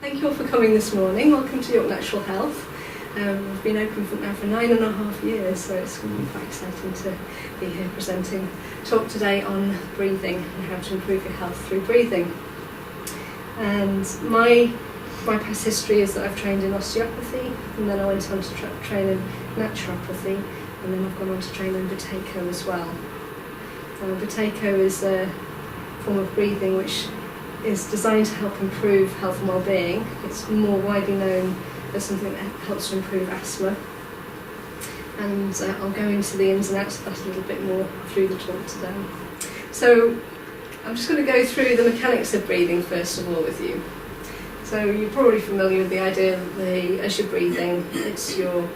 Thank you all for coming this morning. Welcome to York Natural Health. We've been open now for 9.5 years, so it's going to be quite exciting to be here presenting talk today on breathing and how to improve your health through breathing. And my past history is that I've trained in osteopathy, and then I went on to train in naturopathy, and then I've gone on to train in Buteyko as well. Buteyko is a form of breathing which is designed to help improve health and well-being. It's more widely known as something that helps to improve asthma, and I'll go into the ins and outs of that a little bit more through the talk today. So I'm just going to go through the mechanics of breathing first of all with you. So you're probably familiar with the idea that as you're breathing, it's your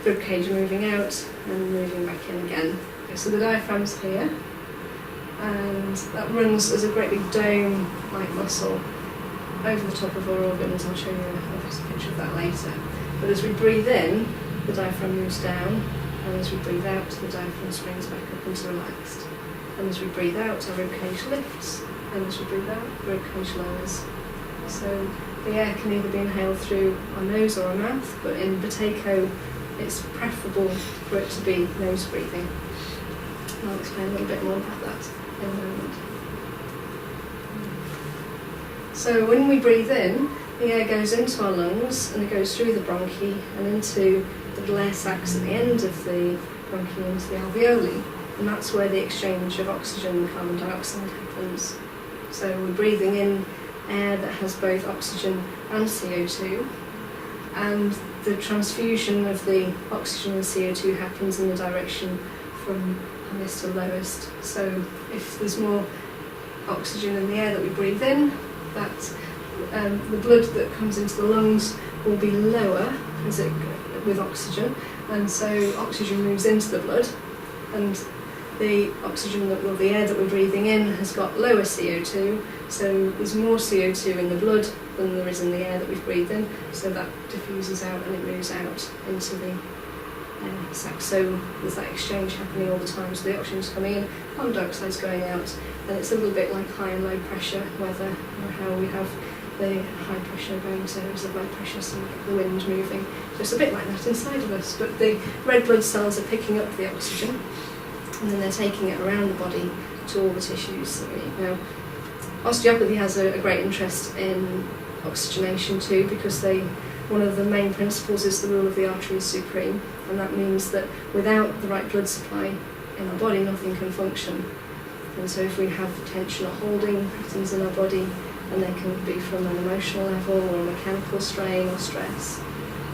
rib cage moving out and moving back in again. Okay, so the diaphragm's here, and that runs as a great big dome-like muscle over the top of our organs. I'll show you a better picture of that later. But as we breathe in, the diaphragm moves down, and as we breathe out, the diaphragm springs back up into relaxed. And as we breathe out, our rib cage lifts, and as we breathe out, the rib cage lowers. So the air can either be inhaled through our nose or our mouth, but in Buteyko, it's preferable for it to be nose breathing. I'll explain a little bit more about that in a moment. So when we breathe in, the air goes into our lungs and it goes through the bronchi and into the little air sacs at the end of the bronchi into the alveoli, and that's where the exchange of oxygen and carbon dioxide happens. So we're breathing in air that has both oxygen and CO2, and the transfusion of the oxygen and CO2 happens in the direction from highest to lowest. So if there's more oxygen in the air that we breathe in, that the blood that comes into the lungs will be lower with oxygen, and so oxygen moves into the blood, and the air that we're breathing in has got lower CO2, so there's more CO2 in the blood than there is in the air that we've breathed in, so that diffuses out and it moves out into the air sac. So there's that exchange happening all the time, so the oxygen's coming in, carbon dioxide's going out, and it's a little bit like high and low pressure weather, or how we have the high pressure going to the low pressure, so we get the wind moving. So it's a bit like that inside of us, but the red blood cells are picking up the oxygen, and then they're taking it around the body to all the tissues that we need. Now, osteopathy has a great interest in oxygenation too, because one of the main principles is the rule of the artery is supreme, and that means that without the right blood supply in our body, nothing can function. And so if we have tension or holding patterns in our body, and they can be from an emotional level or a mechanical strain or stress,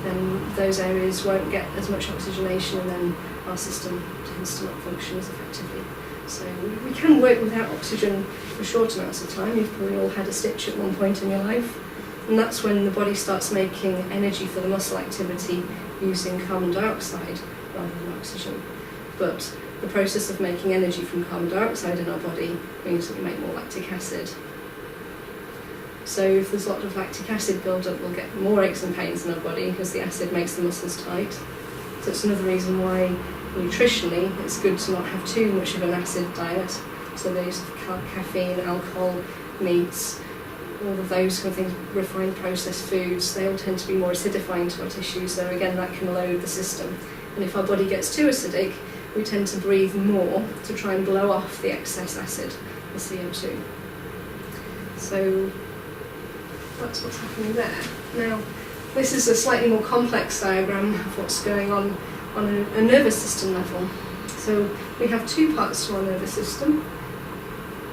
then those areas won't get as much oxygenation, and then our system tends to not function as effectively. So we can work without oxygen for short amounts of time. You've probably all had a stitch at one point in your life, and that's when the body starts making energy for the muscle activity using carbon dioxide rather than oxygen. But the process of making energy from carbon dioxide in our body means that we make more lactic acid. So if there's a lot of lactic acid build-up, we'll get more aches and pains in our body because the acid makes the muscles tight. So it's another reason why nutritionally it's good to not have too much of an acid diet. So the use of caffeine, alcohol, meats, all of those kind of things, refined processed foods, they all tend to be more acidifying to our tissues, so again that can load the system. And if our body gets too acidic, we tend to breathe more to try and blow off the excess acid, the CO2. So that's what's happening there. Now, this is a slightly more complex diagram of what's going on a nervous system level. So we have two parts to our nervous system,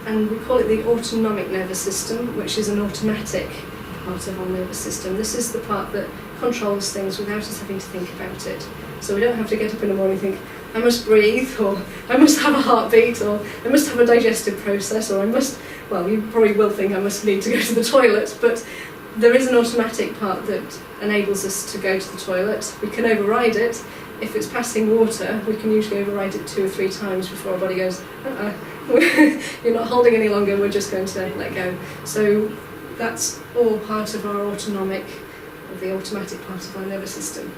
and we call it the autonomic nervous system, which is an automatic part of our nervous system. This is the part that controls things without us having to think about it. So we don't have to get up in the morning and think, I must breathe, or I must have a heartbeat, or I must have a digestive process, or you probably will think I must need to go to the toilet, but there is an automatic part that enables us to go to the toilet. We can override it. If it's passing water, we can usually override it 2 or 3 times before our body goes, you're not holding any longer, we're just going to let go. So that's all part of our the automatic part of our nervous system.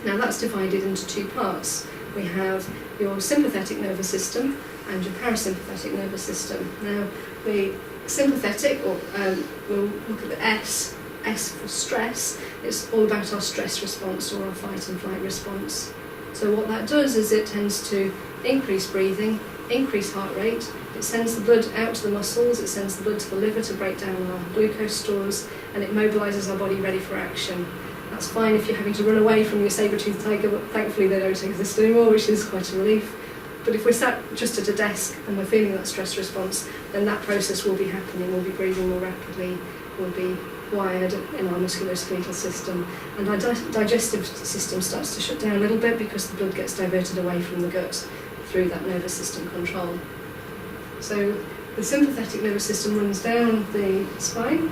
Now that's divided into 2 parts. We have your sympathetic nervous system and your parasympathetic nervous system. Now the sympathetic, or we'll look at the S S for stress, it's all about our stress response or our fight and flight response. So what that does is it tends to increase breathing, increase heart rate, it sends the blood out to the muscles, it sends the blood to the liver to break down our glucose stores, and it mobilises our body ready for action. That's fine if you're having to run away from your saber-toothed tiger, but thankfully they don't exist anymore, which is quite a relief. But if we're sat just at a desk and we're feeling that stress response, then that process will be happening, we'll be breathing more rapidly, we'll be wired in our musculoskeletal system, and our digestive system starts to shut down a little bit because the blood gets diverted away from the gut through that nervous system control. So the sympathetic nervous system runs down the spine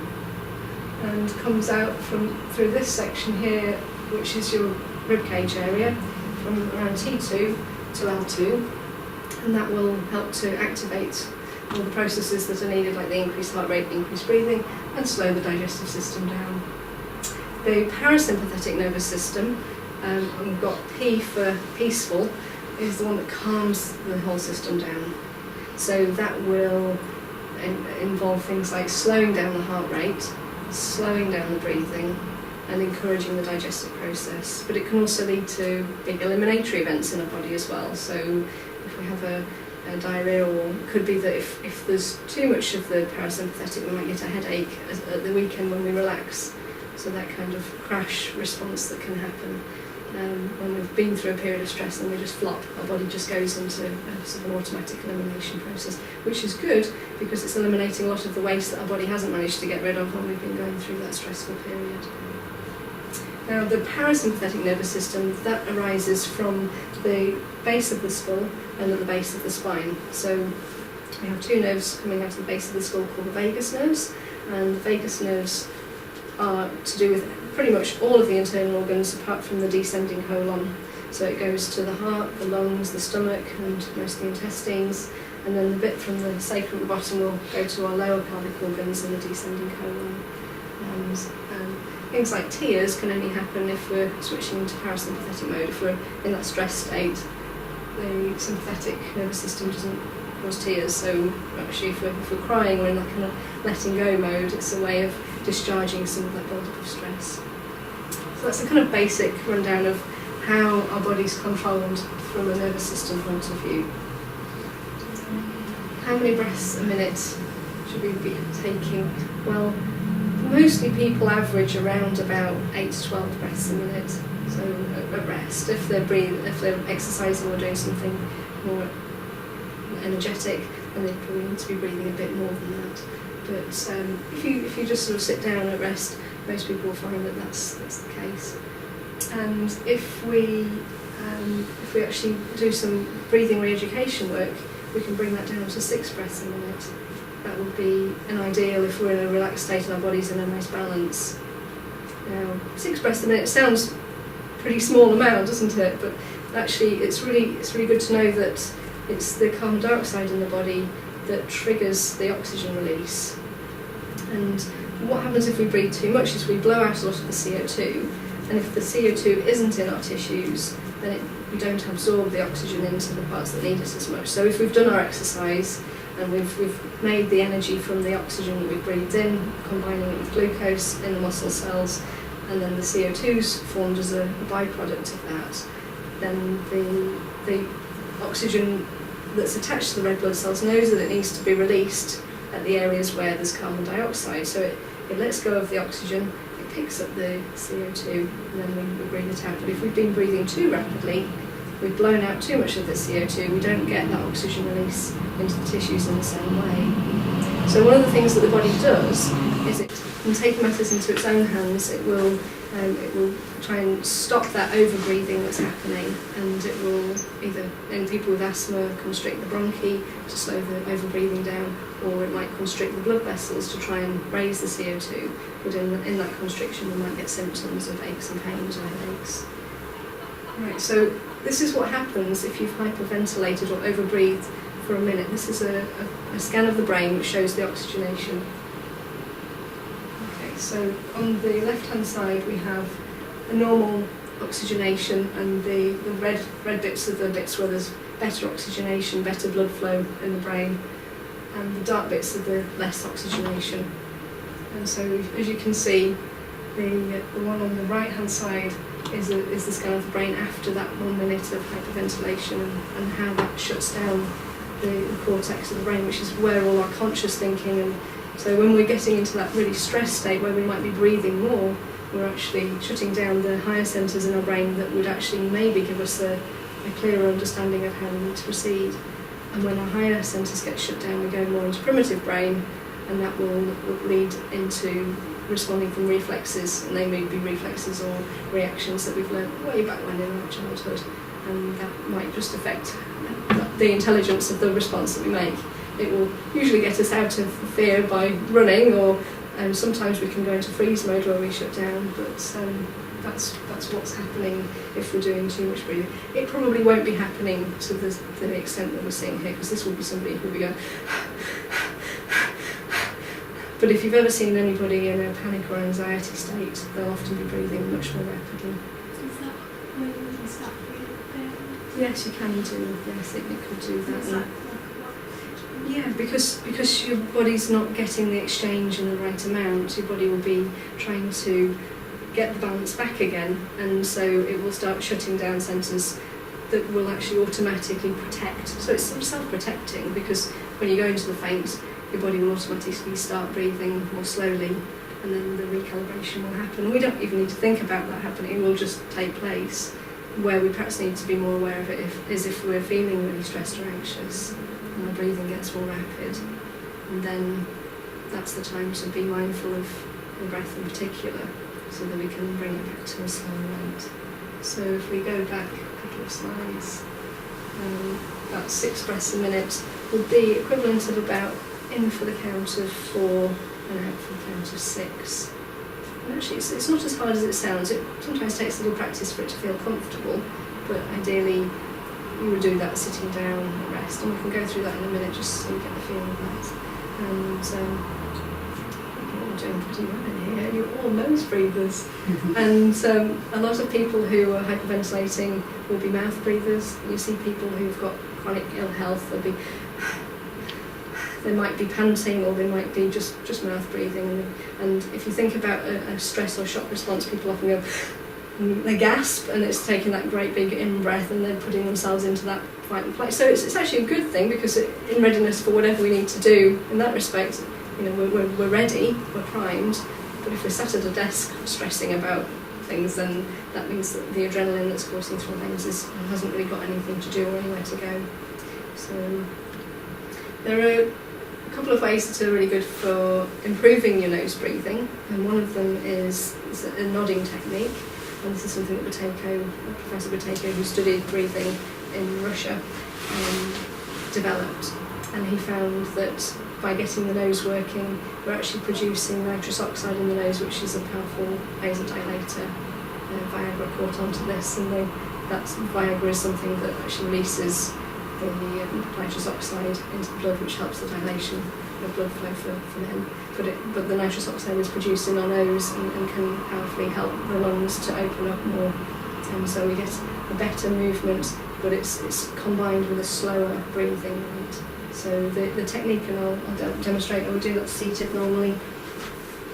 and comes out through this section here, which is your ribcage area, from around T2 to L2, and that will help to activate all the processes that are needed, like the increased heart rate, increased breathing, and slow the digestive system down. The parasympathetic nervous system, we've got P for peaceful, is the one that calms the whole system down. So that will involve things like slowing down the heart rate, slowing down the breathing, and encouraging the digestive process. But it can also lead to big eliminatory events in our body as well. So if we have a diarrhea, or it could be that if there's too much of the parasympathetic, we might get a headache at the weekend when we relax. So that kind of crash response that can happen when we've been through a period of stress and we just flop, our body just goes into a sort of an automatic elimination process, which is good because it's eliminating a lot of the waste that our body hasn't managed to get rid of when we've been going through that stressful period. Now the parasympathetic nervous system, that arises from the base of the skull and at the base of the spine. So we have two nerves coming out of the base of the skull called the vagus nerves, and the vagus nerves are to do with pretty much all of the internal organs apart from the descending colon. So it goes to the heart, the lungs, the stomach, and most of the intestines, and then the bit from the sacrum at the bottom will go to our lower pelvic organs and the descending colon. And things like tears can only happen if we're switching into parasympathetic mode. If we're in that stress state, the sympathetic nervous system doesn't cause tears, so actually if we're crying, we're in that kind of letting go mode. It's a way of discharging some of that build-up of stress. So that's a kind of basic rundown of how our body's controlled from a nervous system point of view. How many breaths a minute should we be taking? Well, mostly people average around about 8 to 12 breaths a minute. So at rest, if they're exercising or doing something more energetic, then they probably need to be breathing a bit more than that. But if you just sort of sit down at rest, most people will find that that's the case. And if we actually do some breathing re-education work, we can bring that down to 6 breaths a minute. That would be an ideal if we're in a relaxed state and our body's in a nice balance. Now, 6 breaths a minute sounds pretty small amount, doesn't it? But actually, it's really good to know that it's the carbon dioxide in the body that triggers the oxygen release. And what happens if we breathe too much is we blow out a lot of the CO2, and if the CO2 isn't in our tissues, then we don't absorb the oxygen into the parts that need it as much. So if we've done our exercise and we've made the energy from the oxygen that we breathed in, combining it with glucose in the muscle cells, and then the CO2's formed as a byproduct of that, then the oxygen that's attached to the red blood cells knows that it needs to be released at the areas where there's carbon dioxide. So it lets go of the oxygen, it picks up the CO2, and then we breathe it out. But if we've been breathing too rapidly, we've blown out too much of the CO2, we don't get that oxygen release into the tissues in the same way. So one of the things that the body does is it can take matters into its own hands. It will try and stop that over-breathing that's happening, and it will either, in people with asthma, constrict the bronchi to slow the over-breathing down, or it might constrict the blood vessels to try and raise the CO2, but in that constriction we might get symptoms of aches and pains or headaches. Right, so this is what happens if you've hyperventilated or overbreathed for a minute. This is a scan of the brain which shows the oxygenation. So on the left-hand side we have a normal oxygenation, and the red bits are the bits where there's better oxygenation, better blood flow in the brain, and the dark bits are the less oxygenation. And so as you can see, The one on the right hand side is the scan of the brain after that 1 minute of hyperventilation, and how that shuts down the cortex of the brain, which is where all our conscious thinking. And so when we're getting into that really stressed state where we might be breathing more, we're actually shutting down the higher centres in our brain that would actually maybe give us a clearer understanding of how we need to proceed. And when our higher centres get shut down, we go more into primitive brain, and that will lead into responding from reflexes, and they may be reflexes or reactions that we've learned way back when in our childhood, and that might just affect the intelligence of the response that we make. It will usually get us out of fear by running, or sometimes we can go into freeze mode where we shut down, but that's what's happening if we're doing too much breathing. It probably won't be happening to the extent that we're seeing here, because this will be somebody who will be going. But if you've ever seen anybody in a panic or anxiety state, they'll often be breathing much more rapidly. Is that when you start breathing? Yes, you can do. Yes, it could do that. Is that Yeah, because your body's not getting the exchange in the right amount, your body will be trying to get the balance back again, and so it will start shutting down centres that will actually automatically protect. So it's sort of self-protecting, because when you go into the faint, your body will automatically start breathing more slowly, and then the recalibration will happen. We don't even need to think about that happening, it will just take place. Where we perhaps need to be more aware of it is if we're feeling really stressed or anxious, and our breathing gets more rapid, and then that's the time to be mindful of the breath in particular, so that we can bring it back to a slow rate. So if we go back a couple of slides, about 6 breaths a minute would be equivalent of about in for the count of 4 and out for the count of 6. And actually it's not as hard as it sounds. It sometimes takes a little practice for it to feel comfortable, but ideally you would do that sitting down at rest, and we can go through that in a minute just so you get the feel of that. And you're all doing pretty well in here, you're all nose breathers. And a lot of people who are hyperventilating will be mouth breathers. You see people who've got chronic ill health, they might be panting, or they might be just mouth breathing. And if you think about a stress or shock response, people often go, they gasp, and it's taking that great big in-breath, and they're putting themselves into that fight and flight. So it's actually a good thing, because in readiness for whatever we need to do in that respect, we're ready, we're primed. But if we're sat at a desk stressing about things, then that means that the adrenaline that's coursing through our veins hasn't really got anything to do or anywhere to go. So there are a couple of ways that are really good for improving your nose breathing, and one of them is a nodding technique. And this is something that Professor Buteyko, who studied breathing in Russia, developed. And he found that by getting the nose working, we're actually producing nitrous oxide in the nose, which is a powerful vasodilator. Viagra caught onto this, and that Viagra is something that actually releases the nitrous oxide into the blood, which helps the dilation of blood flow for men. But the nitrous oxide is produced in our nose and can powerfully help the lungs to open up more. And so we get a better movement, but it's combined with a slower breathing rate. So the technique, and I'll demonstrate, I would do that seated normally,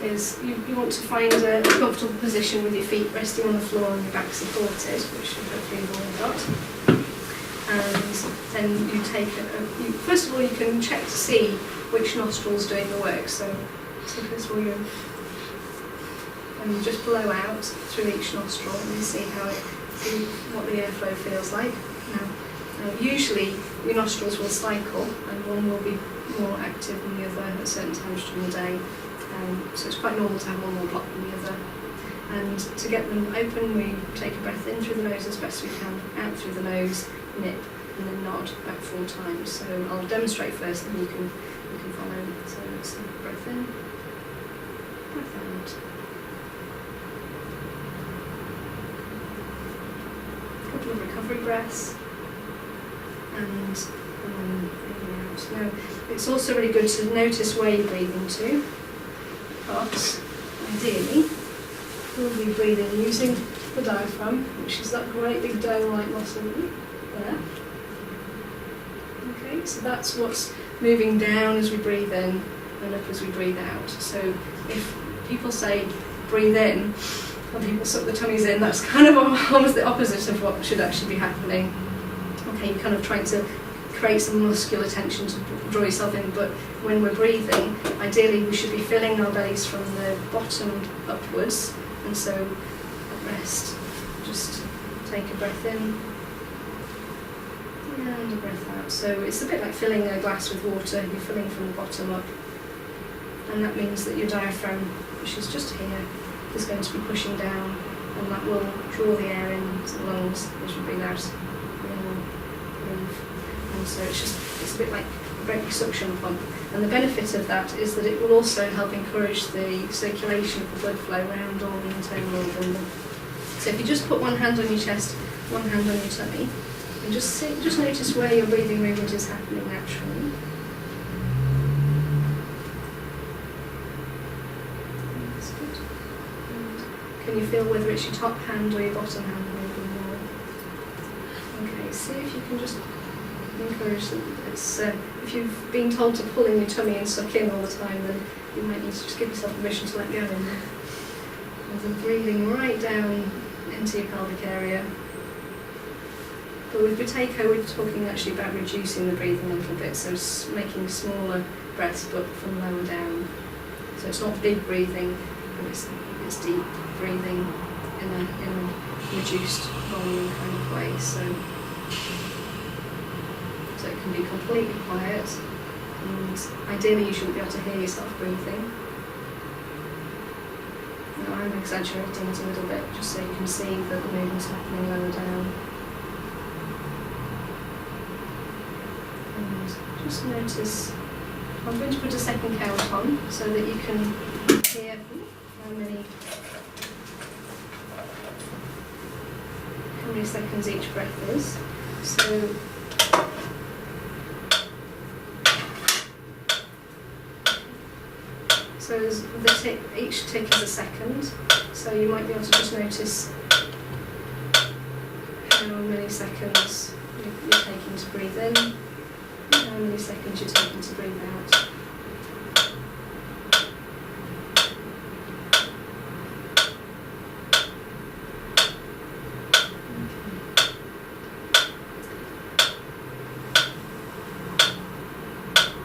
is you want to find a comfortable position with your feet resting on the floor and your back supported, which hopefully you've all got. And then you take first of all, you can check to see which nostril's doing the work. So first of all, you just blow out through each nostril, and you see what the airflow feels like. Now, usually your nostrils will cycle, and one will be more active than the other at certain times during the day. So it's quite normal to have one more block than the other. And to get them open, we take a breath in through the nose as best we can, out through the nose, nip, and then nod back 4 times. So I'll demonstrate first, and you can follow. So let's take a breath in, breath out. A couple of recovery breaths, and breathing out. Now, it's also really good to notice where you're breathing to, because ideally we'll be breathing using the diaphragm, which is that great big dome-like muscle there. Okay, so that's what's moving down as we breathe in and up as we breathe out. So if people say breathe in and people suck their tummies in, that's kind of almost the opposite of what should actually be happening. Okay, you're kind of trying to create some muscular tension to draw yourself in, but when we're breathing, ideally we should be filling our bellies from the bottom upwards, and so at rest, just take a breath in and a breath out. So it's a bit like filling a glass with water, you're filling from the bottom up, and that means that your diaphragm, which is just here, is going to be pushing down, and that will draw the air into the lungs as you breathe out. And so it's a bit like a great suction pump, and the benefit of that is that it will also help encourage the circulation of the blood flow around all the internal organs. So if you just put one hand on your chest, one hand on your tummy, and just notice where your breathing movement is happening naturally. That's good. And can you feel whether it's your top hand or your bottom hand moving more? Okay, see if you can just encourage that. It's, if you've been told to pull in your tummy and suck in all the time, then you might need to just give yourself permission to let go in there. And then breathing right down into your pelvic area. But with Buteyko, we're talking actually about reducing the breathing a little bit, so making smaller breaths but from lower down. So it's not big breathing, but it's deep breathing in a reduced volume kind of way. So it can be completely quiet, and ideally you shouldn't be able to hear yourself breathing. Now I'm exaggerating it a little bit just so you can see that the movement's happening lower down. And just notice, I'm going to put a second count on so that you can hear how many seconds each breath is. So the tick, each tick is a second, so you might be able to just notice how many seconds you're taking to breathe in, and how many seconds you're taking to breathe out.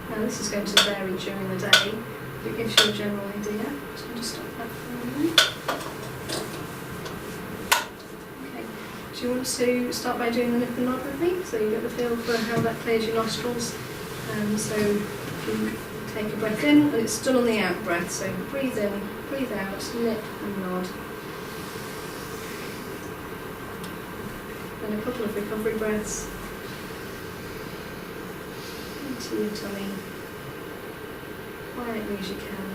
Now this is going to vary during the day. It gives you a general idea. So I'll just stop that for a moment. Okay. Do you want to start by doing the nip and nod with me, so you get the feel for how that clears your nostrils? So if you take a breath in, and it's done on the out breath, so breathe in, breathe out, nip and nod. Then a couple of recovery breaths into your tummy. Quietly as you can.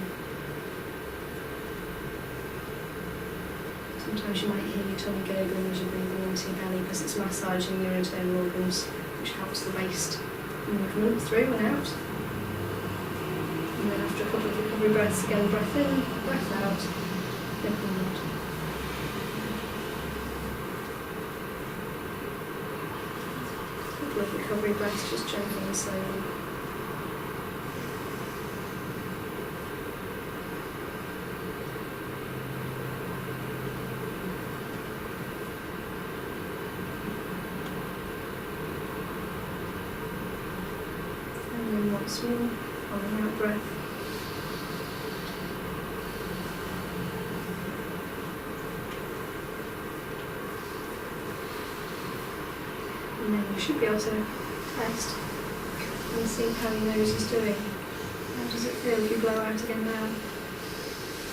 Sometimes you might hear your tummy gurgling as you're breathing into your belly because it's massaging your internal organs, which helps the waste movement through and out. And then after a couple of recovery breaths, again, breath in, breath out, nip and nod. A couple of recovery breaths, just gently and slowly. Once more on the out breath. And then you should be able to test and see how your nose is doing. How does it feel if you blow out again now?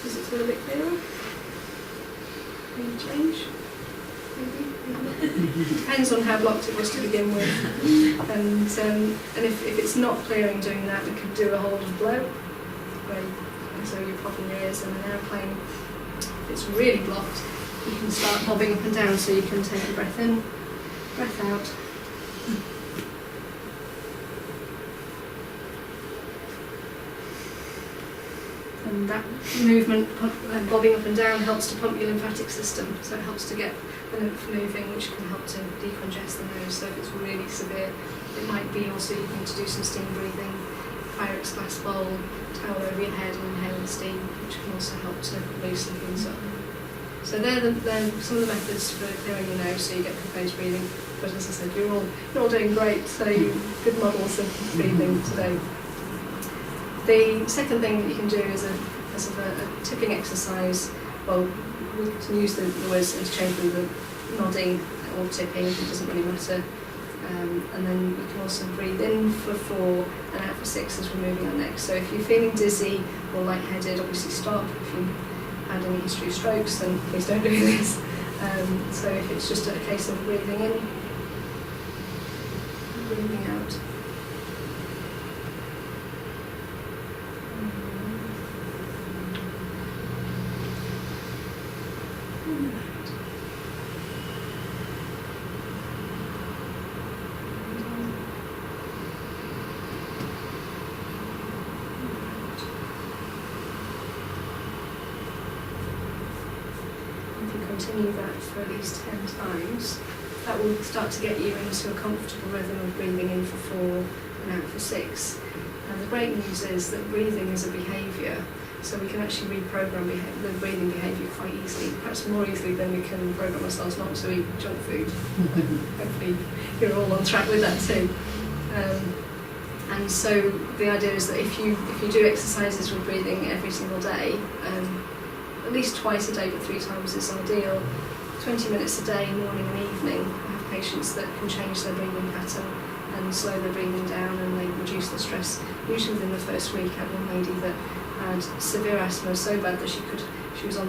Does it feel a bit clearer? Any change? Maybe? Depends on how blocked it was to begin with. And if it's not clearing doing that, we could do a hold and blow, where so you're popping your ears in an airplane. If it's really blocked, you can start bobbing up and down, so you can take a breath in, breath out. And that movement, bobbing up and down, helps to pump your lymphatic system, so it helps to get the lymph moving, which can help to decongest the nose. So if it's really severe, it might be also you need to do some steam breathing Pyrex glass bowl, towel over your head and inhale the steam, which can also help to loosen things up. So they're some of the methods for clearing your nose so you get composed breathing. But as I said, you're all doing great, so good models of breathing today. The second thing that you can do is a tipping exercise. Well, we can use the words interchangeably, the nodding or tipping, it doesn't really matter. And then we can also breathe in for 4 and out for 6 as we're moving our neck. So if you're feeling dizzy or lightheaded, obviously stop. If you had any history of strokes, then please don't do this. So if it's just a case of breathing in, breathing out. Continue that for at least 10 times, that will start to get you into a comfortable rhythm of breathing in for 4 and out for 6. And the great news is that breathing is a behaviour, so we can actually reprogram the breathing behaviour quite easily, perhaps more easily than we can program ourselves not to eat junk food. Hopefully you're all on track with that too. And so the idea is that if you do exercises with breathing every single day, at least twice a day but 3 times is ideal, 20 minutes a day, morning and evening. I have patients that can change their breathing pattern and slow their breathing down, and they reduce the stress. Usually within the first week. I had one lady that had severe asthma, so bad that she was on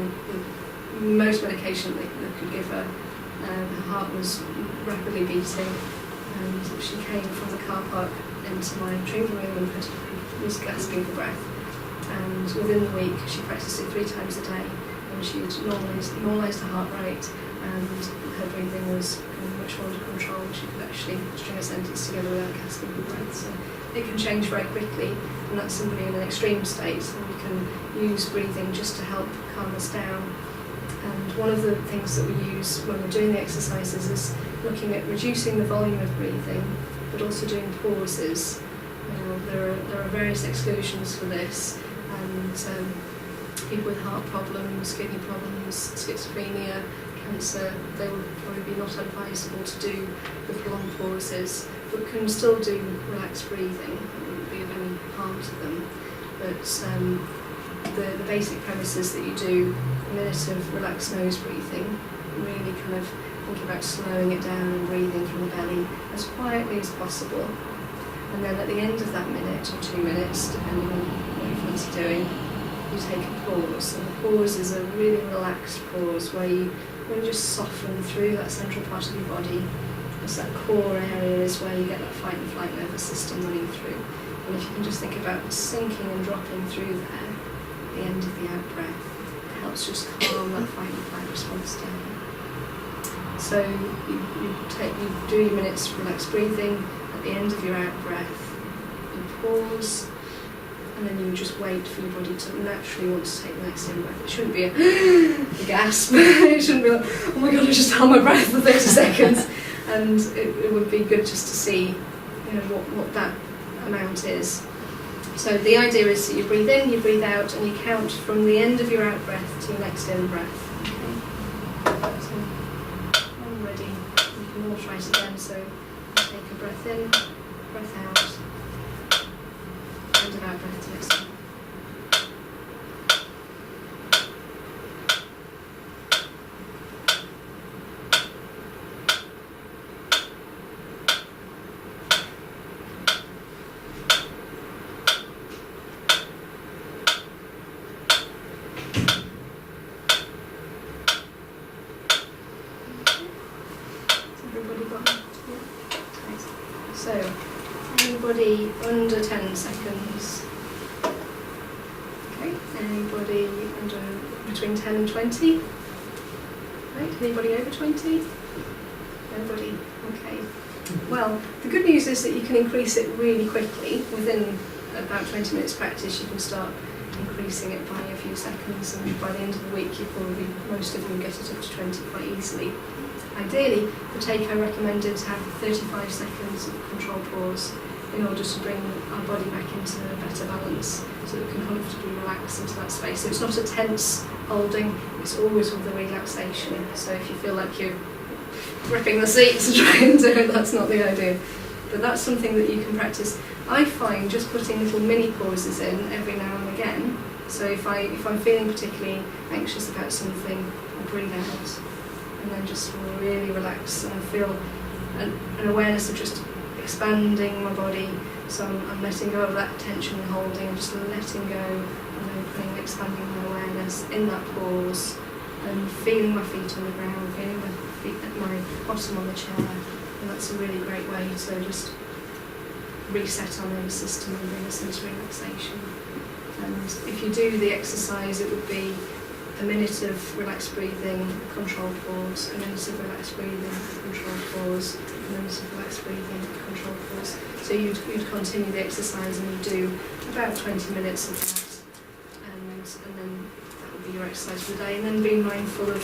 the most medication they could give her. Her heart was rapidly beating, and she came from the car park into my treatment room and was gasping for breath. And within the week she practiced it 3 times a day, and she had normalised her heart rate, and her breathing was much more under control. She could actually string a sentence together without gasping for breath. So it can change very quickly, and that's somebody in an extreme state, and we can use breathing just to help calm us down. And one of the things that we use when we're doing the exercises is looking at reducing the volume of breathing, but also doing pauses. There are various exclusions for this, and people with heart problems, kidney problems, schizophrenia, cancer, they would probably be not advisable to do the prolonged pauses, but can still do relaxed breathing. It wouldn't be of any harm to them. But the basic premise is that you do a minute of relaxed nose breathing, really kind of thinking about slowing it down and breathing from the belly as quietly as possible. And then at the end of that minute or 2 minutes, depending on what you fancy doing, you take a pause. And the pause is a really relaxed pause where you just soften through that central part of your body. It's that core area is where you get that fight and flight nervous system running through. And if you can just think about sinking and dropping through there at the end of the out breath, it helps just calm that fight and flight response down. So you do your minutes relaxed breathing. At the end of your out breath, you pause, and then you just wait for your body to naturally want to take the next in breath. It shouldn't be a gasp. It shouldn't be like, oh my god, I just held my breath for 30 seconds. And it would be good just to see, what that amount is. So the idea is that you breathe in, you breathe out, and you count from the end of your out breath to your next in breath. Okay. So when ready, you can all try it again. So take a breath in, breath out, end of out breath to next in. So, anybody under 10 seconds? Okay, anybody under between 10 and 20? Right, anybody over 20? Nobody? Okay. Well, the good news is that you can increase it really quickly. Within about 20 minutes practice, you can start increasing it by a few seconds, and by the end of the week, most of you get it up to 20 quite easily. Ideally, for take, I recommended to have 35 seconds of control pause in order to bring our body back into a better balance so that we can comfortably relax into that space. So it's not a tense holding, it's always with the relaxation. So if you feel like you're gripping the seats and trying to do it, that's not the idea. But that's something that you can practice. I find just putting little mini pauses in every now and again. So if I'm feeling particularly anxious about something, I'll breathe out and then just really relax, and I feel an awareness of just expanding my body. So I'm letting go of that tension and holding, and just letting go and opening, expanding my awareness in that pause, and feeling my feet on the ground, feeling my bottom on the chair. And that's a really great way to just reset our nervous system and bring us into relaxation. And if you do the exercise, it would be a minute of relaxed breathing, controlled pause, a minute of relaxed breathing, controlled pause, a minute of relaxed breathing, controlled pause. So you'd continue the exercise and you do about 20 minutes of that, and then that would be your exercise for the day. And then being mindful of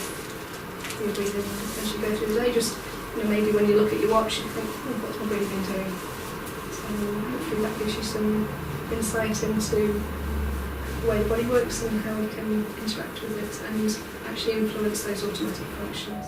your breathing as you go through the day. Just maybe when you look at your watch, you think, oh, what's my breathing doing? So hopefully that gives you some insight into the way the body works and how we can interact with it and actually influence those automatic functions.